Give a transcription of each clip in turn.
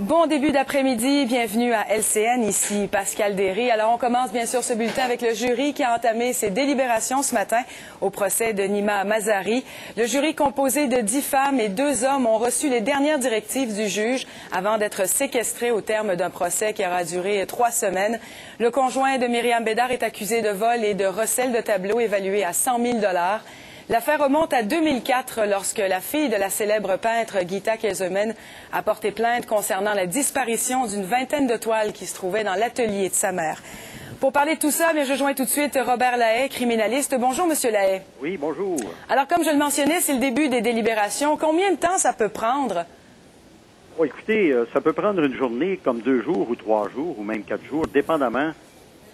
Bon début d'après-midi, bienvenue à LCN, ici Pascal Derry. Alors on commence bien sûr ce bulletin avec le jury qui a entamé ses délibérations ce matin au procès de Nima Mazari. Le jury composé de 10 femmes et 2 hommes ont reçu les dernières directives du juge avant d'être séquestrés au terme d'un procès qui aura duré 3 semaines. Le conjoint de Myriam Bédard est accusé de vol et de recel de tableaux évalué à 100 000 $. L'affaire remonte à 2004 lorsque la fille de la célèbre peintre Gita Kaiserman a porté plainte concernant la disparition d'une vingtaine de toiles qui se trouvaient dans l'atelier de sa mère. Pour parler de tout ça, je joins tout de suite Robert Lahaye, criminaliste. Bonjour, Monsieur Lahaye. Oui, bonjour. Alors, comme je le mentionnais, c'est le début des délibérations. Combien de temps ça peut prendre? Oh, écoutez, ça peut prendre une journée comme 2 jours ou 3 jours ou même 4 jours, dépendamment,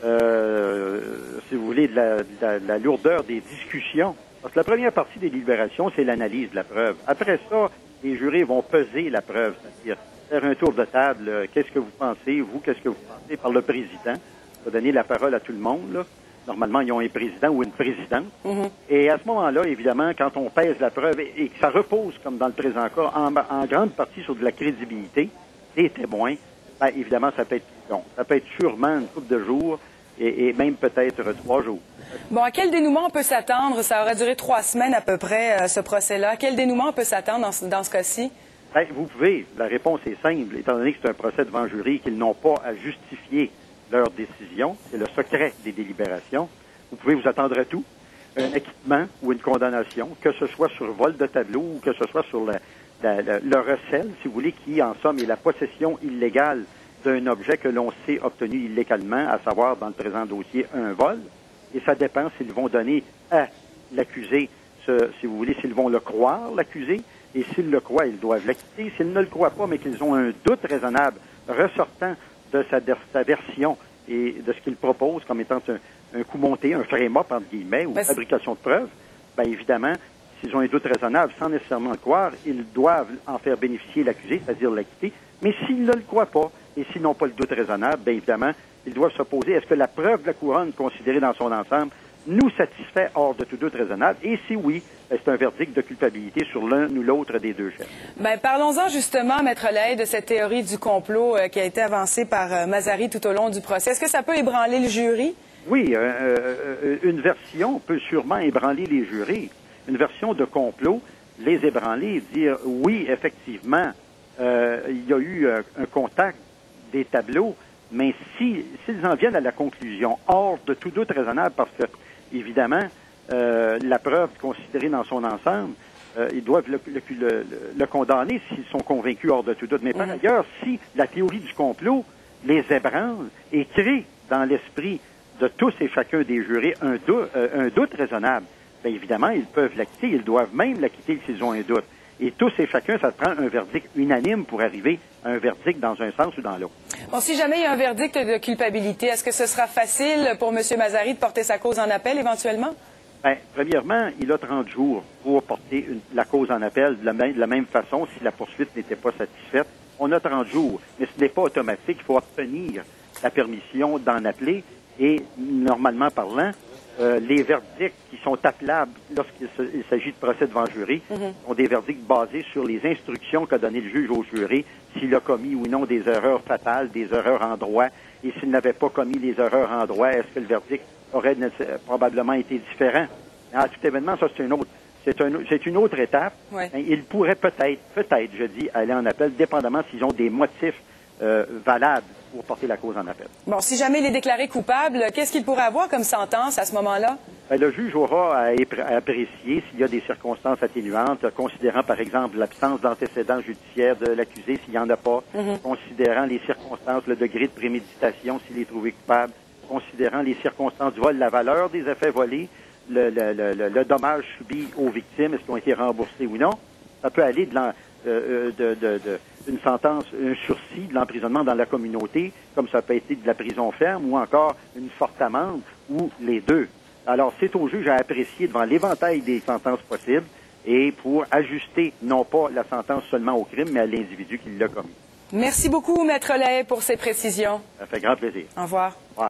si vous voulez, de la lourdeur des discussions. Parce que la première partie des délibérations, c'est l'analyse de la preuve. Après ça, les jurés vont peser la preuve, c'est-à-dire faire un tour de table. Qu'est-ce que vous pensez? Vous, qu'est-ce que vous pensez? Par le président. On va donner la parole à tout le monde, là. Normalement, ils ont un président ou une présidente. Et à ce moment-là, évidemment, quand on pèse la preuve et que ça repose, comme dans le présent cas, en grande partie sur de la crédibilité des témoins, bien, évidemment, ça peut être long. Ça peut être sûrement une couple de jours et même peut-être 3 jours. Bon, à quel dénouement on peut s'attendre? Ça aurait duré 3 semaines à peu près, ce procès-là. À quel dénouement on peut s'attendre dans ce cas-ci? Bien, vous pouvez. La réponse est simple. Étant donné que c'est un procès devant jury, qu'ils n'ont pas à justifier leur décision, c'est le secret des délibérations, vous pouvez vous attendre à tout. Un acquittement ou une condamnation, que ce soit sur vol de tableau ou que ce soit sur le recel, si vous voulez, qui, en somme, est la possession illégale d'un objet que l'on sait obtenu illégalement, à savoir, dans le présent dossier, un vol. Et ça dépend s'ils vont donner à l'accusé, si vous voulez, s'ils vont le croire, l'accusé, et s'ils le croient, ils doivent l'acquitter. S'ils ne le croient pas, mais qu'ils ont un doute raisonnable ressortant de sa version et de ce qu'il propose comme étant un coup monté, un frame-up, entre guillemets, ou fabrication de preuves, bien évidemment, s'ils ont un doute raisonnable sans nécessairement le croire, ils doivent en faire bénéficier l'accusé, c'est-à-dire l'acquitter. Mais s'ils ne le croient pas, et s'ils n'ont pas le doute raisonnable, bien évidemment, ils doivent se poser, est-ce que la preuve de la couronne considérée dans son ensemble nous satisfait hors de tout doute raisonnable? Et si oui, c'est un verdict de culpabilité sur l'un ou l'autre des deux chefs. Bien, parlons-en justement, Maître Lahaye, de cette théorie du complot qui a été avancée par Mazari tout au long du procès. Est-ce que ça peut ébranler le jury? Oui, une version peut sûrement ébranler les jurés. Une version de complot, les ébranler, dire oui, effectivement, il y a eu un contact des tableaux, mais s'ils en viennent à la conclusion, hors de tout doute raisonnable, parce que, évidemment, la preuve considérée dans son ensemble, ils doivent le condamner s'ils sont convaincus hors de tout doute. Mais par ailleurs, si la théorie du complot les ébranle et crée dans l'esprit de tous et chacun des jurés un doute raisonnable, bien évidemment, ils peuvent l'acquitter, ils doivent même l'acquitter s'ils ont un doute. Et tous et chacun, ça prend un verdict unanime pour arriver à un verdict dans un sens ou dans l'autre. Bon, si jamais il y a un verdict de culpabilité, est-ce que ce sera facile pour M. Mazari de porter sa cause en appel éventuellement? Bien, premièrement, il a 30 jours pour porter la cause en appel de la même façon si la poursuite n'était pas satisfaite. On a 30 jours, mais ce n'est pas automatique. Il faut obtenir la permission d'en appeler et, normalement parlant, les verdicts qui sont appelables lorsqu'il s'agit de procès devant jury sont des verdicts basés sur les instructions qu'a donné le juge au jury, s'il a commis ou non des erreurs fatales, des erreurs en droit, et s'il n'avait pas commis les erreurs en droit, est-ce que le verdict aurait probablement été différent? À tout événement, ça c'est une autre étape. Ouais. Il pourrait peut-être, je dis, aller en appel, dépendamment s'ils ont des motifs valables pour porter la cause en appel. Bon, si jamais il est déclaré coupable, qu'est-ce qu'il pourrait avoir comme sentence à ce moment-là? Bien, le juge aura à apprécier s'il y a des circonstances atténuantes, considérant par exemple l'absence d'antécédents judiciaires de l'accusé s'il n'y en a pas, considérant les circonstances, le degré de préméditation s'il est trouvé coupable, considérant les circonstances du vol, la valeur des effets volés, le dommage subi aux victimes, est-ce qu'ils ont été remboursés ou non. Ça peut aller d'une sentence, un sursis, de l'emprisonnement dans la communauté, comme ça peut être de la prison ferme, ou encore une forte amende, ou les deux. Alors, c'est au juge à apprécier devant l'éventail des sentences possibles et pour ajuster non pas la sentence seulement au crime, mais à l'individu qui l'a commis. Merci beaucoup, Maître Lahaye, pour ces précisions. Ça fait grand plaisir. Au revoir.